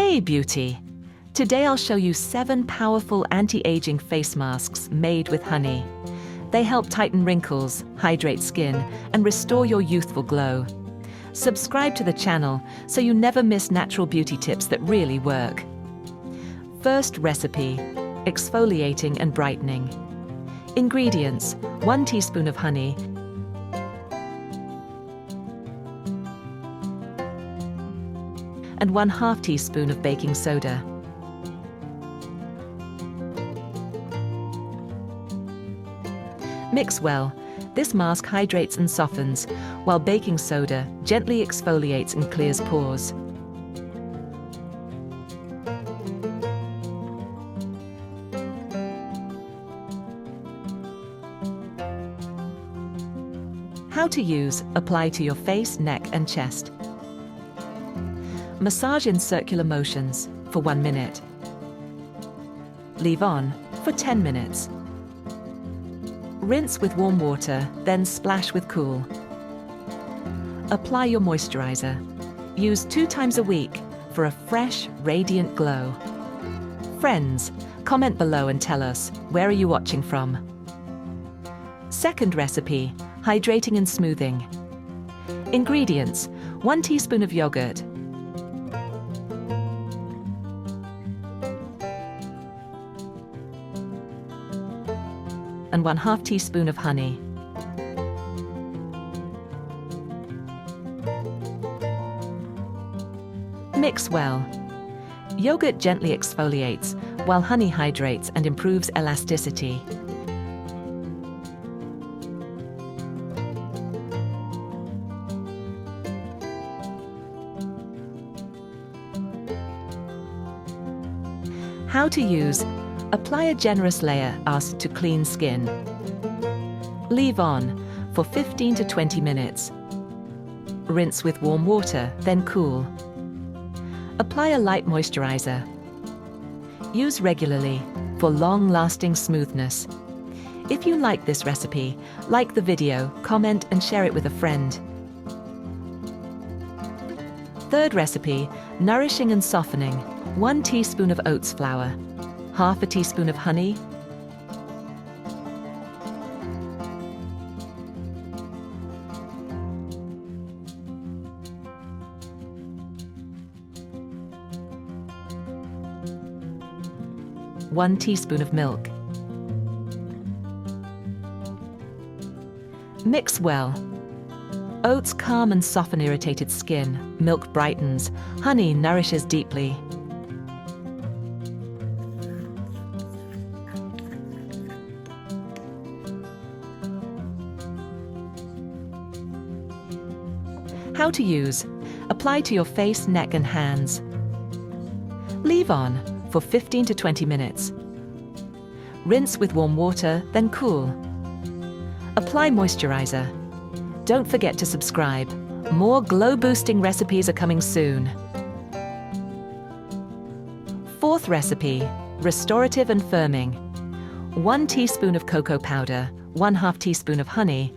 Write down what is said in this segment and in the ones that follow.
Hey beauty! Today I'll show you 7 powerful anti-aging face masks made with honey. They help tighten wrinkles, hydrate skin, and restore your youthful glow. Subscribe to the channel so you never miss natural beauty tips that really work. First recipe: exfoliating and brightening. Ingredients: 1 teaspoon of honey, and 1/2 teaspoon of baking soda. Mix well. This mask hydrates and softens, while baking soda gently exfoliates and clears pores. How to use: apply to your face, neck, and chest. Massage in circular motions for 1 minute. Leave on for 10 minutes. Rinse with warm water, then splash with cool. Apply your moisturizer. Use 2 times a week for a fresh, radiant glow. Friends, comment below and tell us, where are you watching from? Second recipe: hydrating and smoothing. Ingredients: 1 teaspoon of yogurt, and 1/2 teaspoon of honey. Mix well. Yogurt gently exfoliates, while honey hydrates and improves elasticity. How to use: apply a generous layer to clean skin. Leave on for 15 to 20 minutes. Rinse with warm water, then cool. Apply a light moisturizer. Use regularly for long-lasting smoothness. If you like this recipe, like the video, comment and share it with a friend. Third recipe: nourishing and softening. 1 teaspoon of oats flour, 1/2 teaspoon of honey, one teaspoon of milk. Mix well. Oats calm and soften irritated skin. Milk brightens. Honey nourishes deeply. How to use: apply to your face, neck, and hands. Leave on for 15 to 20 minutes. Rinse with warm water, then cool. Apply moisturizer. Don't forget to subscribe. More glow-boosting recipes are coming soon. Fourth recipe: restorative and firming. 1 teaspoon of cocoa powder, 1/2 teaspoon of honey,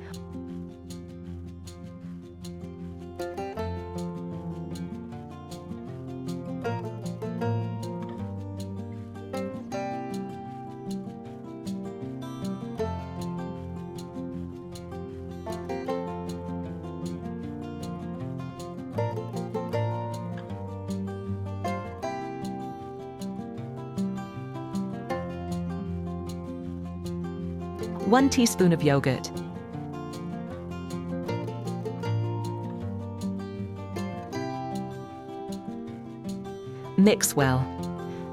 one teaspoon of yogurt, mix well.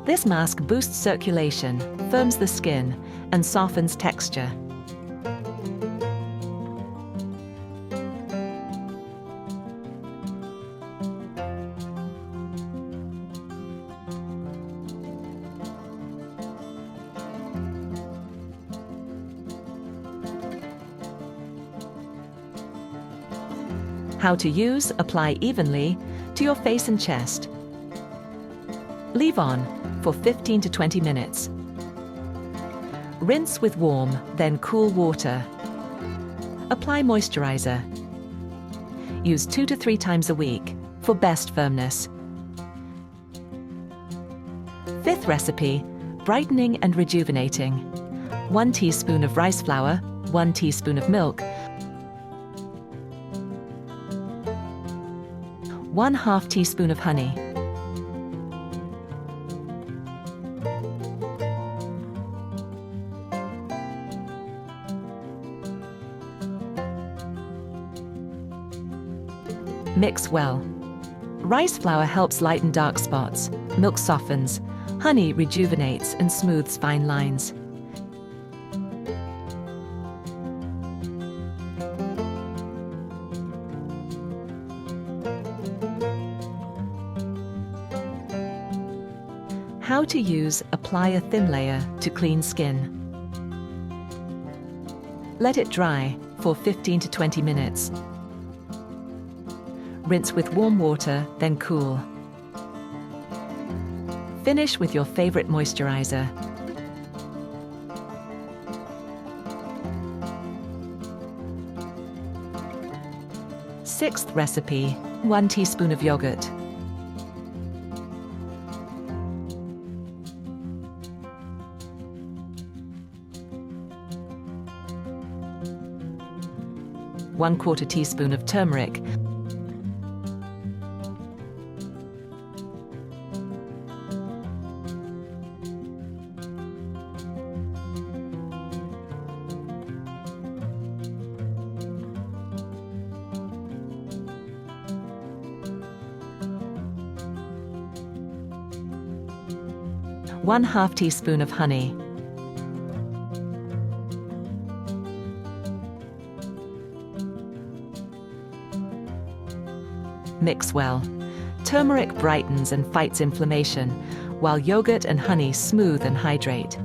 This mask boosts circulation, firms the skin, and softens texture. How to use: apply evenly to your face and chest. Leave on for 15 to 20 minutes. Rinse with warm, then cool water. Apply moisturizer. Use 2 to 3 times a week for best firmness. Fifth recipe, brightening and rejuvenating. 1 teaspoon of rice flour, 1 teaspoon of milk, 1/2 teaspoon of honey. Mix well. Rice flour helps lighten dark spots, milk softens, honey rejuvenates and smooths fine lines. How to use apply a thin layer to clean skin. Let it dry for 15 to 20 minutes. Rinse with warm water, then cool. Finish with your favorite moisturizer. Sixth recipe, 1 teaspoon of yogurt. ¼ teaspoon of turmeric. ½ teaspoon of honey. Mix well. Turmeric brightens and fights inflammation, while yogurt and honey smooth and hydrate.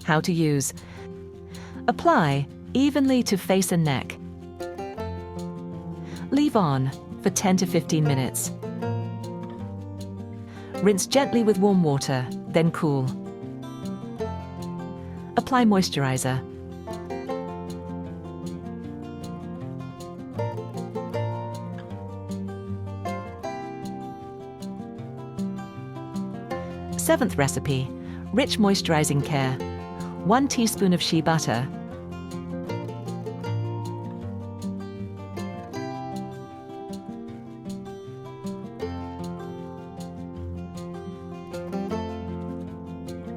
How to use. Apply evenly to face and neck. Leave on for 10 to 15 minutes. Rinse gently with warm water, then cool. Apply moisturizer. Seventh recipe, rich moisturizing care. 1 teaspoon of shea butter,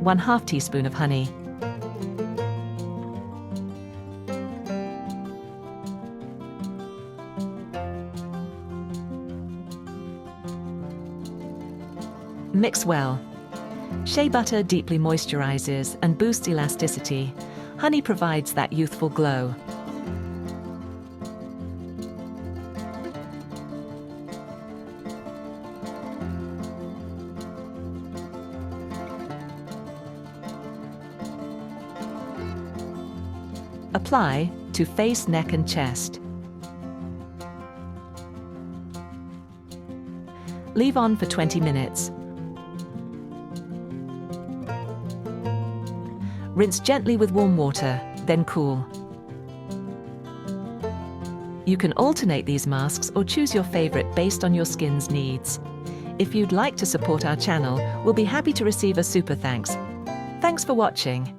1/2 teaspoon of honey, mix well. Shea butter deeply moisturizes and boosts elasticity. Honey provides that youthful glow. Apply to face, neck and chest. Leave on for 20 minutes. Rinse gently with warm water, then cool. You can alternate these masks or choose your favorite based on your skin's needs. If you'd like to support our channel, we'll be happy to receive a super thanks. Thanks for watching.